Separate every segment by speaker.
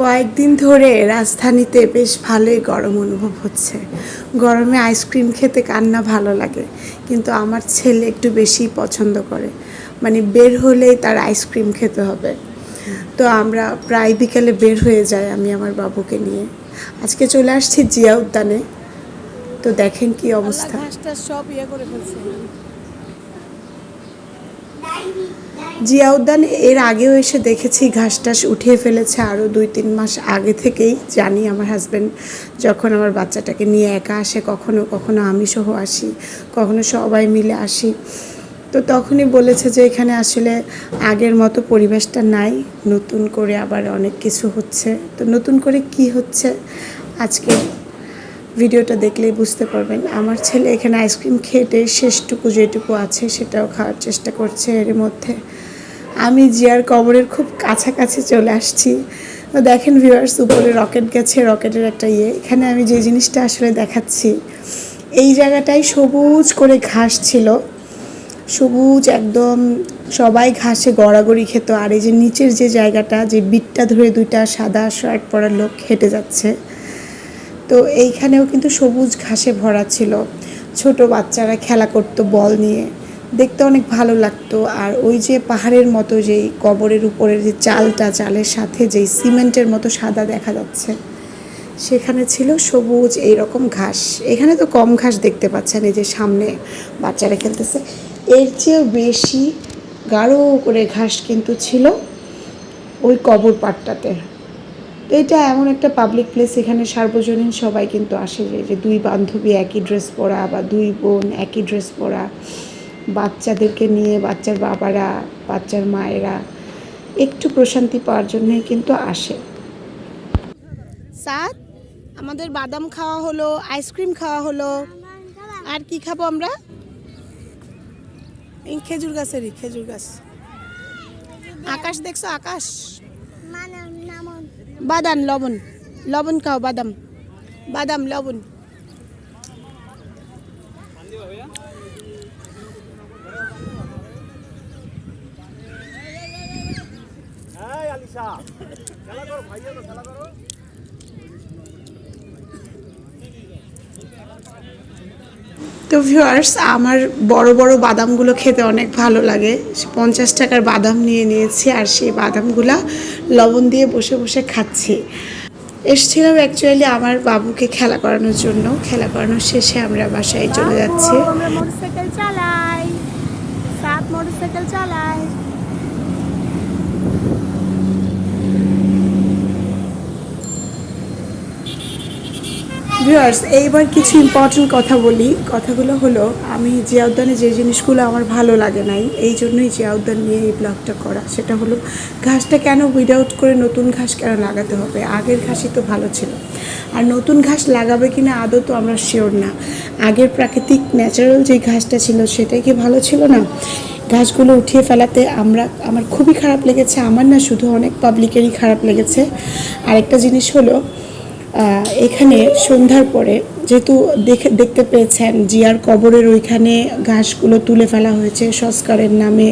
Speaker 1: কয়েকদিন ধরে রাজধানীতে বেশ ভালোই গরম অনুভব হচ্ছে। গরমে আইসক্রিম খেতে কার না ভালো লাগে, কিন্তু আমার ছেলে একটু বেশি পছন্দ করে। মানে বের হলেই তার আইসক্রিম খেতে হবে। তো আমরা প্রায় বিকেলে বের হয়ে যাই আমি আমার বাবুকে নিয়ে। আজকে চলে আসছি জিয়া উদ্যানে। তো দেখেন কি অবস্থা।
Speaker 2: ঘাসটা সব ইয়ে করে ফেলছে।
Speaker 1: জিয়া উদ্যানে এর আগেও এসে দেখেছি ঘাস টাস উঠিয়ে ফেলেছে আরও 2-3 মাস আগে থেকেই জানি। আমার হাজব্যান্ড যখন আমার বাচ্চাটাকে নিয়ে একা আসে, কখনো কখনো আমি সহ আসি, কখনো সবাই মিলে আসি, তো তখনই বলেছে যে এখানে আসলে আগের মতো পরিবেশটা নাই, নতুন করে আবার অনেক কিছু হচ্ছে। তো নতুন করে কি হচ্ছে আজকে ভিডিওটা দেখলেই বুঝতে পারবেন। আমার ছেলে এখানে আইসক্রিম খেটে শেষটুকু যেটুকু আছে সেটাও খাওয়ার চেষ্টা করছে। এর মধ্যে আমি জিয়ার কবরের খুব কাছাকাছি চলে আসছি। তো দেখেন ভিউয়ার্স, উপরে রকেট গেছে, রকেটের একটা এখানে আমি যে জিনিসটা আসলে দেখাচ্ছি, এই জায়গাটায় সবুজ করে ঘাস ছিল, সবুজ একদম, সবাই ঘাসে গড়াগড়ি খেত। আর এই যে নিচের যে জায়গাটা, যে বিটটা ধরে দুইটা সাদা শার্ট পরা লোক হেঁটে যাচ্ছে, তো এইখানেও কিন্তু সবুজ ঘাসে ভরা ছিল। ছোট বাচ্চারা খেলা করতো বল নিয়ে, দেখতে অনেক ভালো লাগতো। আর ওই যে পাহাড়ের মতো যেই কবরের উপরের যে চালটা, চালের সাথে যেই সিমেন্টের মতো সাদা দেখা যাচ্ছে, সেখানে ছিল সবুজ এইরকম ঘাস। এখানে তো কম ঘাস দেখতে পাচ্ছেন, এই যে সামনে বাচ্চারা খেলতেছে, এর চেয়েও বেশি গাঢ় করে ঘাস কিন্তু ছিল ওই কবর পাড়টাতে। তো এটা এমন একটা পাবলিক প্লেস, এখানে সার্বজনীন সবাই কিন্তু আসে। যে দুই বান্ধবী একই ড্রেস পরা, বা দুই বোন একই ড্রেস পরা, বাচ্চাদেরকে নিয়ে বাচ্চার বাবারা, বাচ্চার মায়েরা একটু প্রশান্তি পাওয়ার জন্যই কিন্তু আসে।
Speaker 2: সাত আমাদের বাদাম খাওয়া হলো, আইসক্রিম খাওয়া হলো, আর কি খাবো আমরা? এই খেজুর গাছেরই, খেজুর গাছ। আকাশ দেখছো? আকাশ, বাদাম, লবণ, লবণ খাও, বাদাম, বাদাম, লবণ।
Speaker 1: তো ভিউয়ার্স, আমার বড় বড় বাদামগুলো খেতে অনেক ভালো লাগে। 50 টাকার বাদাম নিয়ে নিয়েছি, আর সেই বাদামগুলা লবণ দিয়ে বসে বসে খাচ্ছি। এসেছিলাম অ্যাকচুয়ালি আমার বাবুকে খেলা করানোর জন্য। খেলা করানোর শেষে আমরা বাসায় চলে যাচ্ছি।
Speaker 2: আমরা মোটরসাইকেল চালাই, সাত মোটরসাইকেল চালাই।
Speaker 1: ভিউয়ার্স, এইবার কিছু ইম্পর্টেন্ট কথা বলি। কথাগুলো হলো, আমি জিয়া উদ্যানে যে জিনিসগুলো আমার ভালো লাগে নাই, এই জন্যই জিয়া উদ্যান নিয়ে এই ব্লগটা করা। সেটা হলো, ঘাসটা কেন উইদাউট করে নতুন ঘাস কেন লাগাতে হবে? আগের ঘাসই তো ভালো ছিল। আর নতুন ঘাস লাগাবে কিনা আদৌ তো আমরা শিওর না। আগের প্রাকৃতিক ন্যাচারাল যে ঘাসটা ছিল সেটাই কি ভালো ছিল না? ঘাসগুলো উঠিয়ে ফেলাতে আমার খুবই খারাপ লেগেছে। আমার না, শুধু অনেক পাবলিকেরই খারাপ লেগেছে। আরেকটা জিনিস হলো, এখানে সন্ধ্যার পরে যেহেতু দেখতে পেয়েছেন জিয়ার কবরের ওইখানে ঘাসগুলো তুলে ফেলা হয়েছে সংস্কারের নামে।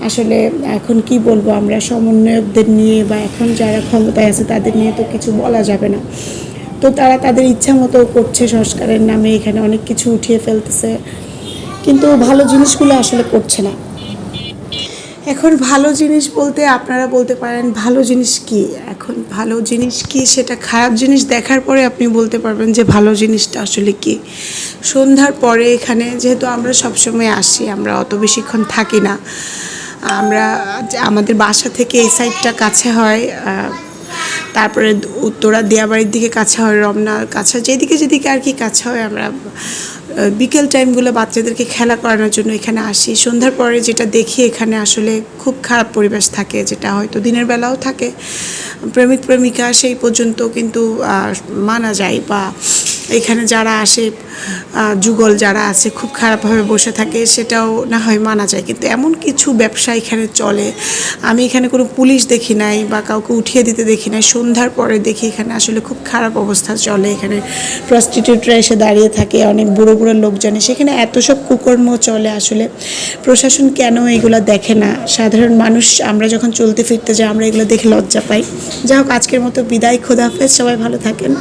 Speaker 1: আসলে এখন কি বলবো, আমরা সমন্বয়কদের নিয়ে বা এখন যারা ক্ষমতায় আছে তাদের নিয়ে তো কিছু বলা যাবে না। তো তারা তাদের ইচ্ছা মতো করছে সংস্কারের নামে, এখানে অনেক কিছু উঠিয়ে ফেলতেছে, কিন্তু ভালো জিনিসগুলো আসলে করছে না। এখন ভালো জিনিস বলতে আপনারা বলতে পারেন ভালো জিনিস কি? এখন ভালো জিনিস কি সেটা খারাপ জিনিস দেখার পরে আপনি বলতে পারবেন যে ভালো জিনিসটা আসলে কি। সন্ধ্যার পরে এখানে যেহেতু আমরা সবসময় আসি, আমরা অত বেশিক্ষণ থাকি না। আমরা আমাদের বাসা থেকে এই সাইডটা কাছে হয়, তারপরে উত্তরা দিয়াবাড়ির দিকে কাছে হয়, রমনার কাছে, যেদিকে যেদিকে আর কি কাছে হয়, আমরা বিকেল টাইমগুলো বাচ্চাদেরকে খেলা করানোর জন্য এখানে আসি। সন্ধ্যার পরে যেটা দেখি, এখানে আসলে খুব খারাপ পরিবেশ থাকে, যেটা হয়তো দিনের বেলাও থাকে। প্রেমিক প্রেমিকা সেই পর্যন্ত কিন্তু মানা যায়, বা এখানে যারা আসে যুগল যারা আছে খুব খারাপভাবে বসে থাকে, সেটাও না হয় মানা যায়, কিন্তু এমন কিছু ব্যবসা এখানে চলে। আমি এখানে কোনো পুলিশ দেখি নাই বা কাউকে উঠিয়ে দিতে দেখি নাই, সন্ধ্যার পরে দেখি এখানে আসলে খুব খারাপ অবস্থা চলে। এখানে প্রস্টিটিউটরা এসে দাঁড়িয়ে থাকে, অনেক বুড়ো বুড়ো লোকজন, সেখানে এত সব কুকর্ম চলে। আসলে প্রশাসন কেন এগুলো দেখে না? সাধারণ মানুষ আমরা যখন চলতে ফিরতে যাই আমরা এগুলো দেখে লজ্জা পাই। যাই হোক, আজকের মতো বিদায়, খোদাহাফেজ, সবাই ভালো থাকেন।